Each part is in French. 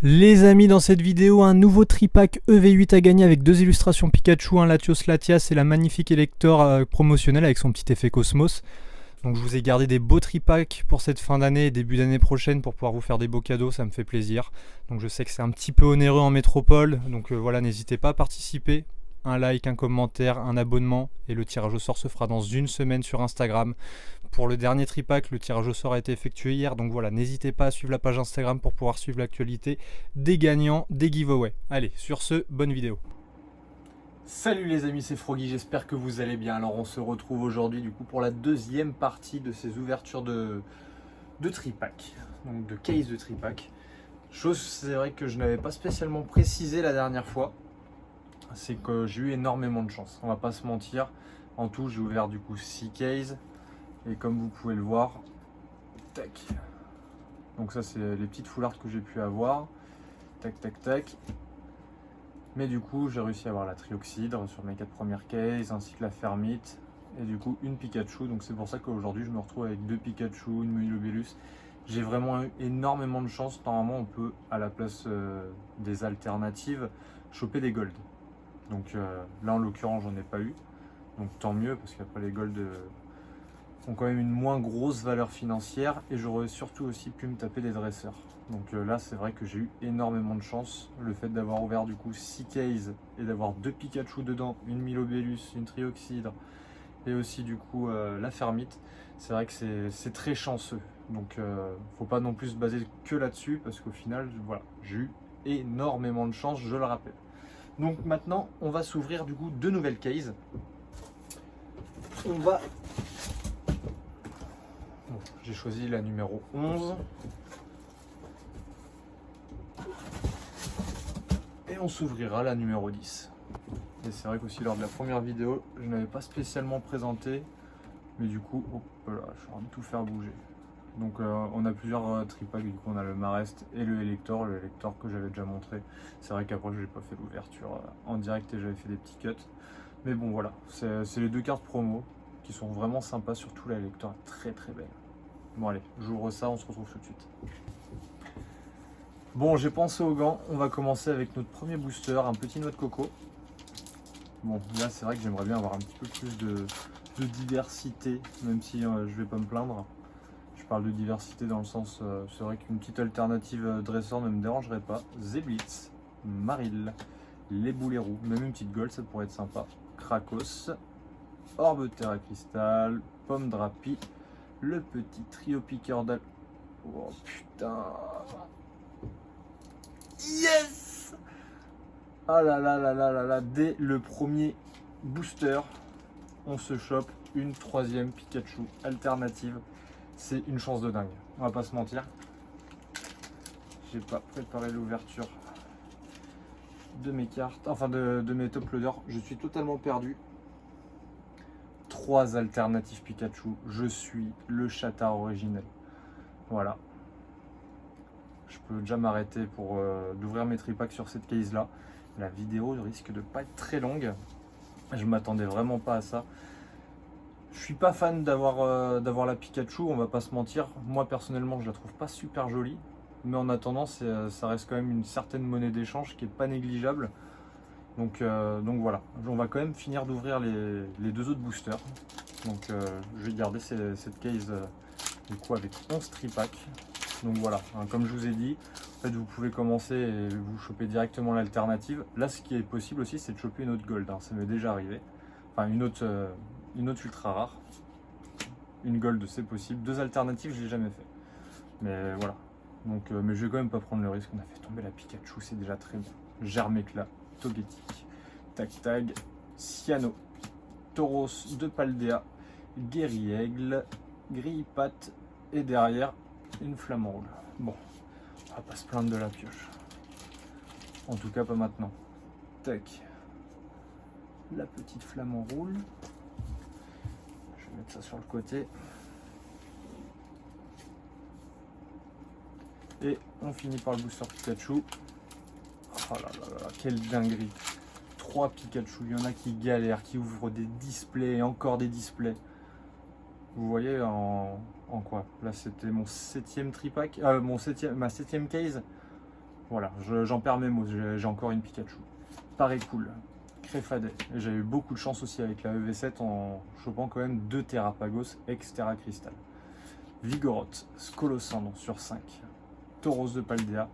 Les amis, dans cette vidéo, un nouveau tripack EV8 à gagner avec deux illustrations Pikachu, un Latios Latias et la magnifique Elector promotionnelle avec son petit effet Cosmos. Donc je vous ai gardé des beaux tripacks pour cette fin d'année et début d'année prochaine pour pouvoir vous faire des beaux cadeaux, ça me fait plaisir. Donc je sais que c'est un petit peu onéreux en métropole, donc voilà, n'hésitez pas à participer. Un like, un commentaire, un abonnement et le tirage au sort se fera dans une semaine sur Instagram. Pour le dernier tripack, le tirage au sort a été effectué hier, donc voilà, n'hésitez pas à suivre la page Instagram pour pouvoir suivre l'actualité des gagnants, des giveaways. Allez, sur ce, bonne vidéo. Salut les amis, c'est Froggy, j'espère que vous allez bien. Alors on se retrouve aujourd'hui du coup pour la deuxième partie de ces ouvertures de tripack, donc de case de tripack. Chose, c'est vrai que je n'avais pas spécialement précisé la dernière fois, c'est que j'ai eu énormément de chance, on va pas se mentir. En tout, j'ai ouvert du coup 6 cases. Et comme vous pouvez le voir, tac. Donc ça c'est les petites foulards que j'ai pu avoir. Tac tac tac. Mais du coup j'ai réussi à avoir la Trioxydre sur mes 4 premières cases, ainsi que la Fermite. Et du coup une Pikachu. Donc c'est pour ça qu'aujourd'hui je me retrouve avec 2 Pikachu, une Moilobellus. J'ai vraiment eu énormément de chance. Normalement on peut à la place des alternatives choper des golds. Donc là en l'occurrence j'en ai pas eu. Donc tant mieux parce qu'après les golds ont quand même une moins grosse valeur financière et j'aurais surtout aussi pu me taper des dresseurs. Donc là c'est vrai que j'ai eu énormément de chance. Le fait d'avoir ouvert du coup 6 cases et d'avoir 2 Pikachu dedans, une Milobellus, une Trioxydre et aussi du coup la Fermite, c'est vrai que c'est très chanceux. Donc faut pas non plus se baser que là-dessus parce qu'au final voilà, j'ai eu énormément de chance, je le rappelle. Donc maintenant on va s'ouvrir du coup 2 nouvelles cases. On va... J'ai choisi la numéro 11. Et on s'ouvrira la numéro 10. Et c'est vrai qu'aussi lors de la première vidéo, je n'avais pas spécialement présenté. Mais du coup, hop là, je suis en train de tout faire bouger. Donc on a plusieurs tripacks, du coup on a le Marest et le Elector que j'avais déjà montré. C'est vrai qu'après je n'ai pas fait l'ouverture en direct et j'avais fait des petits cuts. Mais bon voilà, c'est les deux cartes promo qui sont vraiment sympas, surtout la Elector est très très belle. Bon allez, j'ouvre ça, on se retrouve tout de suite. Bon, j'ai pensé aux gants, on va commencer avec notre premier booster, un petit noix de coco. Bon, là c'est vrai que j'aimerais bien avoir un petit peu plus de diversité, même si je vais pas me plaindre. Je parle de diversité dans le sens, c'est vrai qu'une petite alternative dresseur ne me dérangerait pas. Zeblitz, Marill, les boulets roux, même une petite gold, ça pourrait être sympa. Krakos, Orbe Terra Cristal, Pomme Drapi, le petit trio piqueur d'al... Oh putain. Yes. Ah là là là là là là. Dès le premier booster, on se chope une troisième Pikachu alternative. C'est une chance de dingue. On va pas se mentir. J'ai pas préparé l'ouverture de mes cartes, enfin de mes top loaders. Je suis totalement perdu. 3 alternatives Pikachu. Je suis le chatard originel. Voilà. Je peux déjà m'arrêter pour d'ouvrir mes tripacks sur cette case là. La vidéo risque de pas être très longue. Je m'attendais vraiment pas à ça. Je suis pas fan d'avoir la Pikachu, on va pas se mentir. Moi personnellement je la trouve pas super jolie. Mais en attendant ça reste quand même une certaine monnaie d'échange qui est pas négligeable. Donc voilà, on va quand même finir d'ouvrir les deux autres boosters. Donc je vais garder cette case du coup avec 11 tripacks. Donc voilà, hein, comme je vous ai dit, en fait, vous pouvez commencer et vous choper directement l'alternative. Là, ce qui est possible aussi, c'est de choper une autre gold. Hein. Ça m'est déjà arrivé. Enfin, une autre ultra rare. Une gold, c'est possible. 2 alternatives, je l'ai jamais fait. Mais voilà. Donc, mais je vais quand même pas prendre le risque. On a fait tomber la Pikachu, c'est déjà très bien. Germecla, Togetic, Tactag, Cyano, Tauros de Paldea, Guerriègle, Grillepat et derrière une flamme rouge. Bon, on va pas se plaindre de la pioche. En tout cas, pas maintenant. Tac. La petite flamme en roule. Je vais mettre ça sur le côté. Et on finit par le booster Pikachu. Oh là là là, quelle dinguerie. 3 Pikachu, il y en a qui galèrent, qui ouvrent des displays et encore des displays. Vous voyez en quoi? Là c'était mon 7e tripack, ma 7e case. Voilà, j'en perds mes mots, j'ai encore une Pikachu. Pareil cool. Créfadet. J'ai eu beaucoup de chance aussi avec la EV7 en chopant quand même 2 Terrapagos ex-Terra Crystal. Vigoroth, Scoloscandre sur 5. Tauros de Paldea,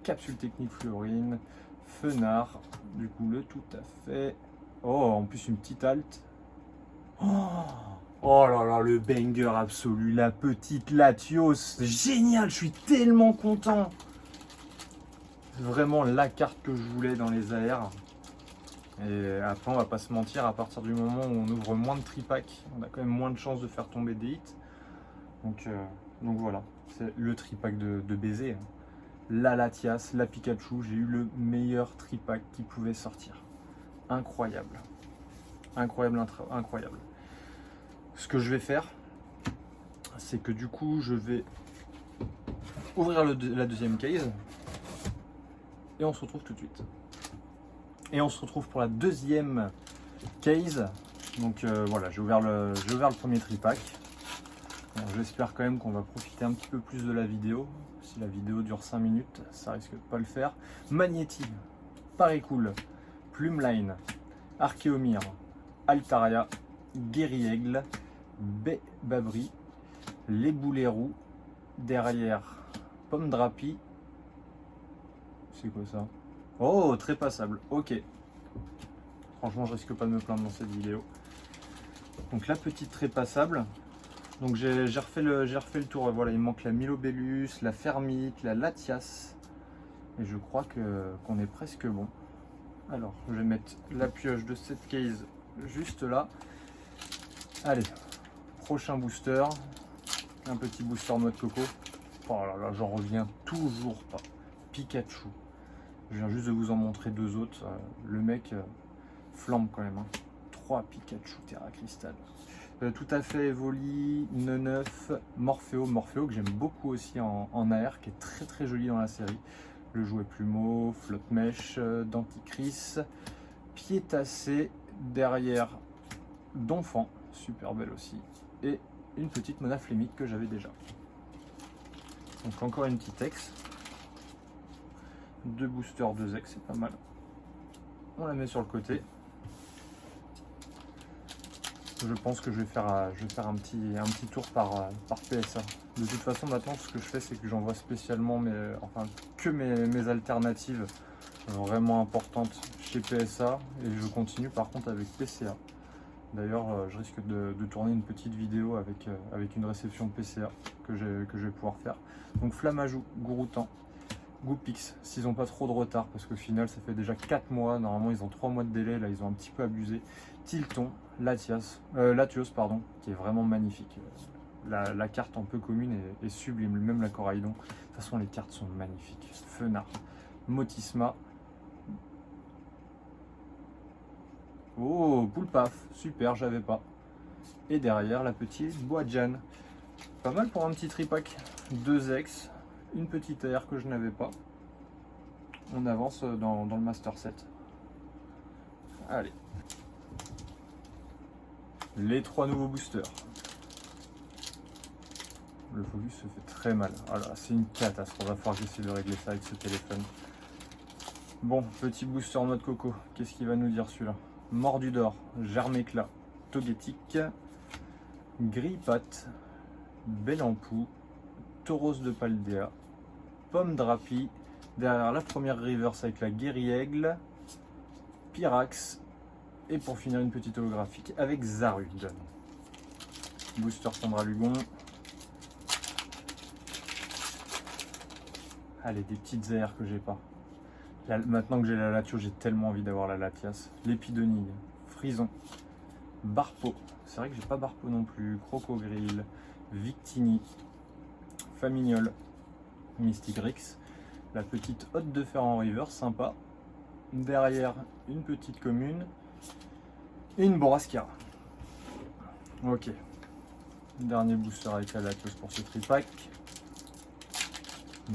Capsule Technique Fluorine, Fenard, du coup le tout à fait. Oh, en plus une petite halte. Oh là là, le banger absolu, la petite Latios. Génial, je suis tellement content. Vraiment la carte que je voulais dans les AR. Et après, on va pas se mentir, à partir du moment où on ouvre moins de tripacks, on a quand même moins de chances de faire tomber des hits. Donc voilà, c'est le tripack de baiser. La Latias, la Pikachu, j'ai eu le meilleur tripack qui pouvait sortir. Incroyable. Incroyable, incroyable. Ce que je vais faire, c'est que du coup, je vais ouvrir la deuxième case. Et on se retrouve tout de suite. Et on se retrouve pour la deuxième case. Donc voilà, j'ai ouvert le premier tripack. Bon, j'espère quand même qu'on va profiter un petit peu plus de la vidéo. Si la vidéo dure 5 minutes, ça risque de pas le faire. Magnéti, Paris-Cool, Plumeline, Archéomir, Altaria, Guerriègle, Babri, Les Boulets Roux, derrière Pomme Drapi. C'est quoi ça? Oh, très passable, ok. Franchement, je risque pas de me plaindre dans cette vidéo. Donc la petite très passable. Donc j'ai refait le tour. Voilà, il me manque la Milobellus, la Fermite, la Latias. Et je crois qu'on est presque bon. Alors, je vais mettre la pioche de cette case juste là. Allez, prochain booster. Un petit booster noix de coco. Oh là là, j'en reviens toujours pas. Pikachu. Je viens juste de vous en montrer 2 autres. Le mec flambe quand même. 3 Pikachu Terra Crystal. Tout à fait Evoli, Neneuf, Morpheo que j'aime beaucoup aussi en AR, qui est très très joli dans la série. Le jouet plumeau, Flotte Mèche, Denticris, Piétacé, derrière Donphan, super belle aussi, et une petite Monaflémite que j'avais déjà. Donc encore une petite ex. 2 boosters, 2 ex, c'est pas mal. On la met sur le côté. Je pense que je vais faire un petit tour par PSA. De toute façon, maintenant, ce que je fais, c'est que j'envoie spécialement mes alternatives vraiment importantes chez PSA. Et je continue par contre avec PCA. D'ailleurs, je risque de tourner une petite vidéo avec une réception PCA que je vais pouvoir faire. Donc Flamajou, Gouroutan, Goupix, s'ils n'ont pas trop de retard, parce qu'au final, ça fait déjà 4 mois. Normalement, ils ont 3 mois de délai. Là, ils ont un petit peu abusé. Tilton, Latios, qui est vraiment magnifique. La carte en peu commune est sublime, même la Coraidon. De toute façon, les cartes sont magnifiques. Fenard, Motisma. Oh, Poulpaf, super, j'avais pas. Et derrière, la petite Boadjan. Pas mal pour un petit tripack. 2 ex, une petite AR que je n'avais pas. On avance dans le Master Set. Allez. Les 3 nouveaux boosters. Le focus se fait très mal. Voilà, c'est une catastrophe. Il va falloir que j'essaie de régler ça avec ce téléphone. Bon, petit booster noix de coco. Qu'est-ce qu'il va nous dire celui-là? Mordu d'or, Germéclat, Togetic, Grippat, Bellampou, Tauros de Paldea, Pomme Drapi. Derrière la première reverse avec la Guerriègle, Pyrax. Et pour finir, une petite holographique avec Zarud. Booster Chandralugon. Allez, des petites airs que j'ai pas. Maintenant que j'ai la Latio, j'ai tellement envie d'avoir la Latias. L'Épidonille, Frison, Barpo. C'est vrai que j'ai pas Barpo non plus. Crocogrille, Victini, Famignol, Mystigrix. La petite Hotte de fer en river, sympa. Derrière, une petite commune. Et une Borrascara. Ok. Dernier booster avec la Latios pour ce tripack.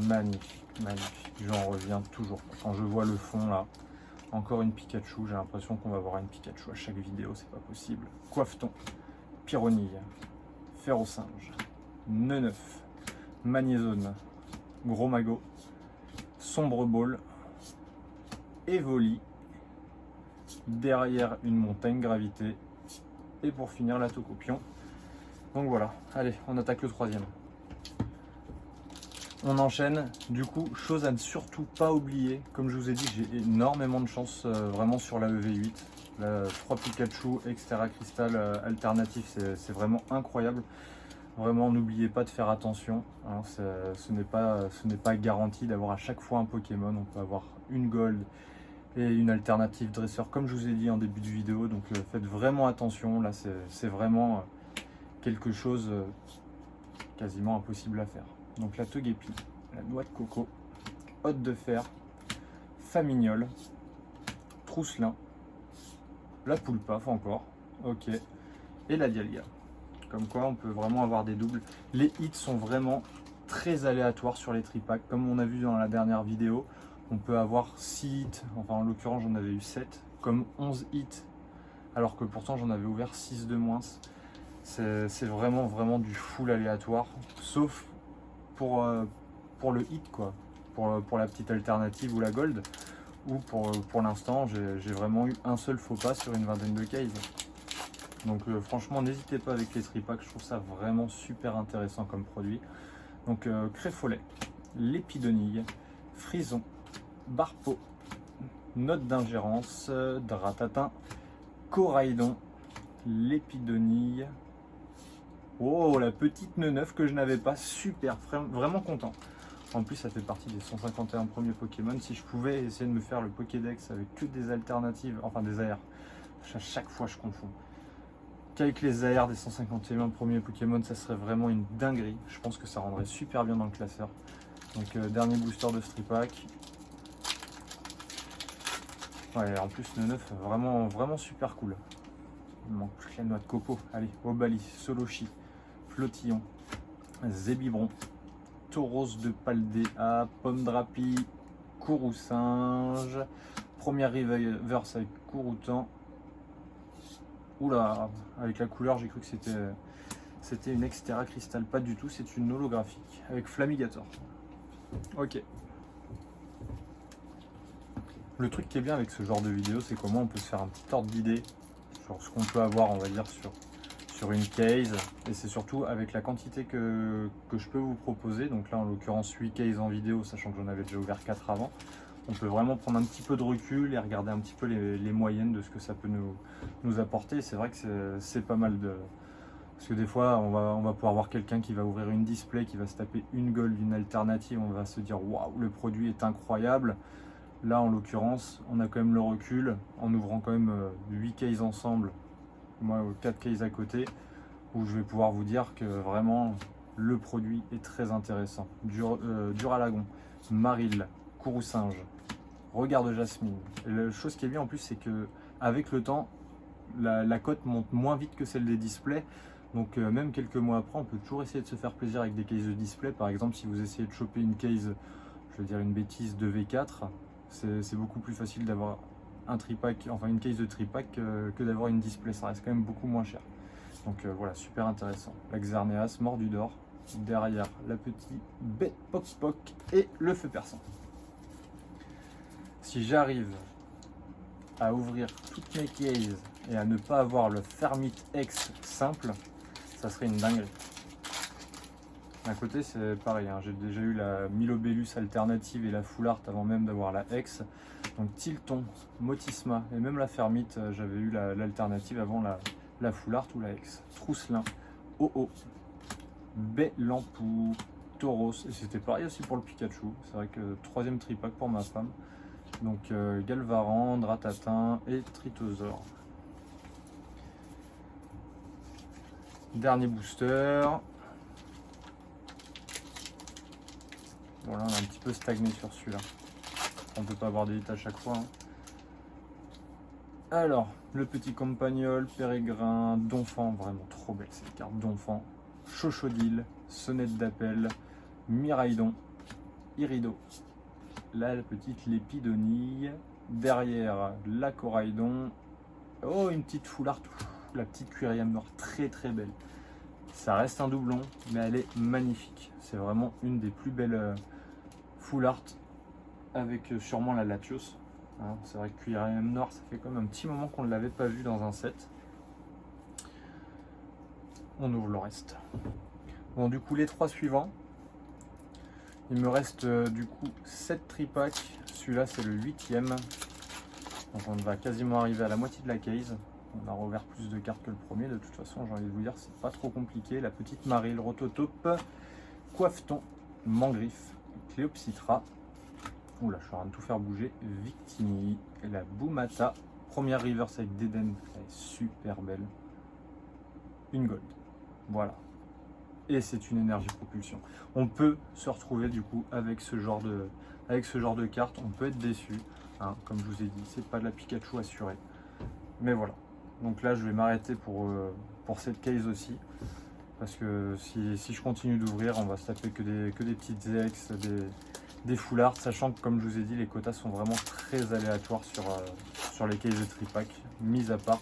Magnifique, magnifique. J'en reviens toujours pas. Quand je vois le fond là, encore une Pikachu. J'ai l'impression qu'on va avoir une Pikachu à chaque vidéo, c'est pas possible. Coiffeton, Pyronille, Ferrosinge, Neneuf, Magnézone, Gros Magot, sombre ball, Evoli, derrière une montagne gravité, et pour finir la tocopion. Donc voilà, allez, on attaque le troisième. On enchaîne, du coup, chose à ne surtout pas oublier, comme je vous ai dit, j'ai énormément de chance vraiment sur la EV8. La 3 Pikachu Extra Crystal alternatif, c'est vraiment incroyable. Vraiment, n'oubliez pas de faire attention, hein, ce n'est pas garanti d'avoir à chaque fois un Pokémon. On peut avoir une Gold et une alternative dresseur, comme je vous ai dit en début de vidéo. Donc faites vraiment attention, là c'est vraiment quelque chose quasiment impossible à faire. Donc la Togepi, la noix de coco, Hôte de fer, Famignol, Trousselin, la Poulpaf encore, ok, et la Dialga. Comme quoi on peut vraiment avoir des doubles. Les hits sont vraiment très aléatoires sur les tripacks, comme on a vu dans la dernière vidéo. On peut avoir 6 hits, enfin en l'occurrence j'en avais eu 7, comme 11 hits, alors que pourtant j'en avais ouvert 6 de moins. C'est vraiment du full aléatoire, sauf pour le hit, quoi, pour la petite alternative ou la gold, ou pour l'instant j'ai vraiment eu un seul faux pas sur une vingtaine de cases. Donc franchement n'hésitez pas avec les tripacks, je trouve ça vraiment super intéressant comme produit. Donc Créfolet, Lépidonille, Frison, Barpeau, Note d'ingérence, Dratatin, Coraidon, Lépidonille. Oh, la petite Neuneuve que je n'avais pas, super, vraiment content. En plus ça fait partie des 151 premiers Pokémon. Si je pouvais essayer de me faire le Pokédex avec que des alternatives, enfin des AR, à chaque fois je confonds. Qu'avec les AR des 151 premiers Pokémon, ça serait vraiment une dinguerie. Je pense que ça rendrait super bien dans le classeur. Donc dernier booster de ce tripack. Ouais, en plus Neuneuve, vraiment super cool. Il manque plus que la noix de coco. Allez, Obali, Solochi, Flotillon, Zébibron, Tauros de Paldea, Pomme Drapi, Courroucinge, première reverse avec Courroutan. Oula, avec la couleur j'ai cru que c'était une Extra Crystal, pas du tout, c'est une holographique avec Flamigator. Ok. Le truc qui est bien avec ce genre de vidéo, c'est comment on peut se faire un petit ordre d'idée sur ce qu'on peut avoir, on va dire, sur une case. Et c'est surtout avec la quantité que je peux vous proposer. Donc là, en l'occurrence, 8 cases en vidéo, sachant que j'en avais déjà ouvert 4 avant. On peut vraiment prendre un petit peu de recul et regarder un petit peu les moyennes de ce que ça peut nous apporter. C'est vrai que c'est pas mal de... Parce que des fois, on va pouvoir voir quelqu'un qui va ouvrir une display, qui va se taper une gold, une alternative. On va se dire, waouh, le produit est incroyable. Là, en l'occurrence, on a quand même le recul, en ouvrant quand même 8 cases ensemble, moi 4 cases à côté, où je vais pouvoir vous dire que vraiment, le produit est très intéressant. Duralagon, Marill, Courroucinge, Regard de Jasmine. Et la chose qui est bien en plus, c'est que avec le temps, la cote monte moins vite que celle des displays. Donc même quelques mois après, on peut toujours essayer de se faire plaisir avec des cases de display. Par exemple, si vous essayez de choper une case, je veux dire une bêtise, de V4, c'est beaucoup plus facile d'avoir un tripack, enfin une case de tripack que d'avoir une display. Ça reste quand même beaucoup moins cher. Donc voilà, super intéressant. La Xerneas, Mordudor, derrière la petite bête Poc Poc et le feu perçant. Si j'arrive à ouvrir toutes mes cases et à ne pas avoir le Fermit X simple, ça serait une dinguerie. D'un côté c'est pareil, hein, j'ai déjà eu la Milobellus alternative et la Full Art avant même d'avoir la X. Donc Tilton, Motisma et même la Fermit, j'avais eu l'alternative avant la Full Art ou la X. Trousselin, OO, Bélampou, Tauros, et c'était pareil aussi pour le Pikachu. C'est vrai que troisième tripack pour ma femme. Donc Galvaran, Dratatin et Tritosaur. Dernier booster. Bon là on a un petit peu stagné sur celui-là. On ne peut pas avoir des hits à chaque fois. Hein. Alors, le petit Campagnol, Pérégrin, Donphan, vraiment trop belle cette carte, Donphan, Chochodile, Sonnette d'appel, Miraidon, Irido, là la petite Lépidonille, derrière la Coraidon, oh une petite Full Art, la petite Quiriam noire, très belle. Ça reste un doublon, mais elle est magnifique. C'est vraiment une des plus belles Full Art avec sûrement la Latios. Hein, c'est vrai que QRM Noir, ça fait quand même un petit moment qu'on ne l'avait pas vu dans un set. On ouvre le reste. Bon, du coup, les 3 suivants. Il me reste du coup 7 tripacks. Celui-là, c'est le 8e. Donc on va quasiment arriver à la moitié de la case. On a rouvert plus de cartes que le premier. De toute façon, j'ai envie de vous dire, c'est pas trop compliqué. La petite Maril, Rototaupe, Coiffeton, Mangriffe, Cléopsitra. Oula, je suis en train de tout faire bouger. Victini, et la Boumata. Première reverse avec Deden, elle est super belle. Une gold. Voilà. Et c'est une énergie propulsion. On peut se retrouver du coup avec ce genre de carte. On peut être déçu. Hein, comme je vous ai dit, c'est pas de la Pikachu assurée. Mais voilà. Donc là, je vais m'arrêter pour cette case aussi. Parce que si je continue d'ouvrir, on va se taper que des petites ex, des foulards. Sachant que, comme je vous ai dit, les quotas sont vraiment très aléatoires sur les cases de tripack. Mis à part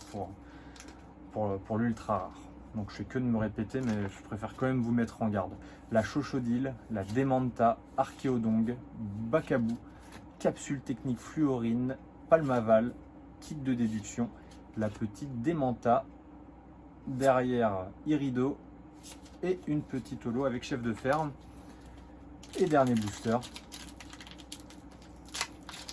pour l'ultra rare. Donc je fais que de me répéter, mais je préfère quand même vous mettre en garde. La Chochodile, la Demanta, Archéodong, Bacabou, Capsule technique Fluorine, Palmaval, kit de déduction, la petite Demanta, derrière Irido et une petite holo avec chef de ferme. Et dernier booster.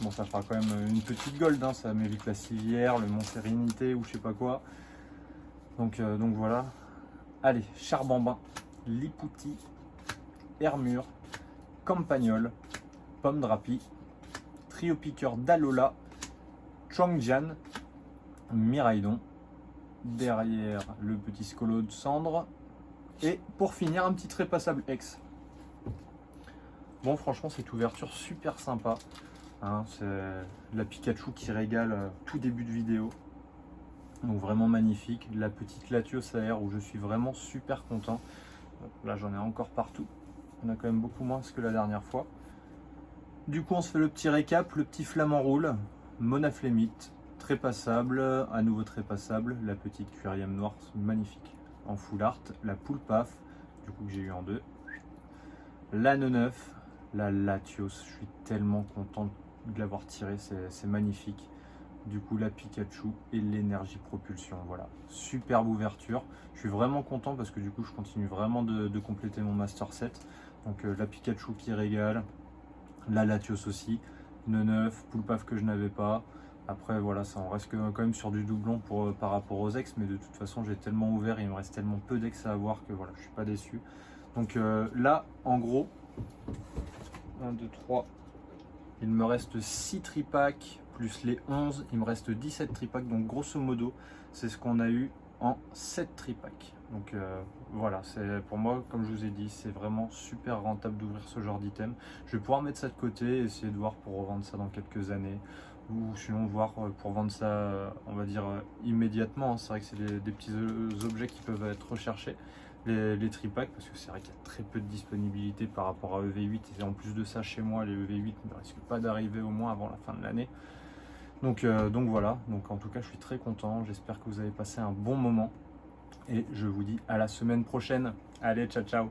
Bon, ça fera quand même une petite gold, hein, ça m'évite la civière, le Mont Sérénité ou je sais pas quoi. Donc voilà. Allez, Charbambin, Lipouti, Hermure, Campagnol, Pomme Drapi, Trio Piqueur d'Alola, Chongjian, Miraidon, derrière le petit Scolo de Cendre, et pour finir un petit trépassable X. Bon, franchement, cette ouverture super sympa. Hein, c'est la Pikachu qui régale tout début de vidéo. Donc vraiment magnifique. La petite Latios AR où je suis vraiment super content. Là, j'en ai encore partout. On a quand même beaucoup moins que la dernière fois. Du coup, on se fait le petit récap, le petit flamant roule, Monaflémite, trépassable, à nouveau trépassable, la petite QRM noire, magnifique, en full art, la Poulpaf, du coup que j'ai eu en 2, la 9, la Latios, je suis tellement content de l'avoir tiré, c'est magnifique. Du coup, la Pikachu et l'énergie propulsion, voilà, superbe ouverture. Je suis vraiment content parce que du coup, je continue vraiment de compléter mon master set. Donc la Pikachu qui régale, la Latios aussi, une 9, Poulpaf que je n'avais pas. Après voilà, ça on reste quand même sur du doublon par rapport aux ex, mais de toute façon j'ai tellement ouvert et il me reste tellement peu d'ex à avoir que voilà, je suis pas déçu. Donc là, en gros, 1, 2, 3, il me reste 6 tripacks plus les 11, il me reste 17 tripacks, donc grosso modo, c'est ce qu'on a eu en 7 tripacks. Donc voilà, c'est pour moi, comme je vous ai dit, c'est vraiment super rentable d'ouvrir ce genre d'item. Je vais pouvoir mettre ça de côté, essayer de voir pour revendre ça dans quelques années, ou sinon voir pour vendre ça, on va dire, immédiatement. C'est vrai que c'est des petits objets qui peuvent être recherchés, les tripacks, parce que c'est vrai qu'il y a très peu de disponibilité par rapport à EV8, et en plus de ça, chez moi, les EV8 ne risquent pas d'arriver au moins avant la fin de l'année. Donc voilà, donc en tout cas je suis très content, j'espère que vous avez passé un bon moment et je vous dis à la semaine prochaine. Allez, ciao ciao.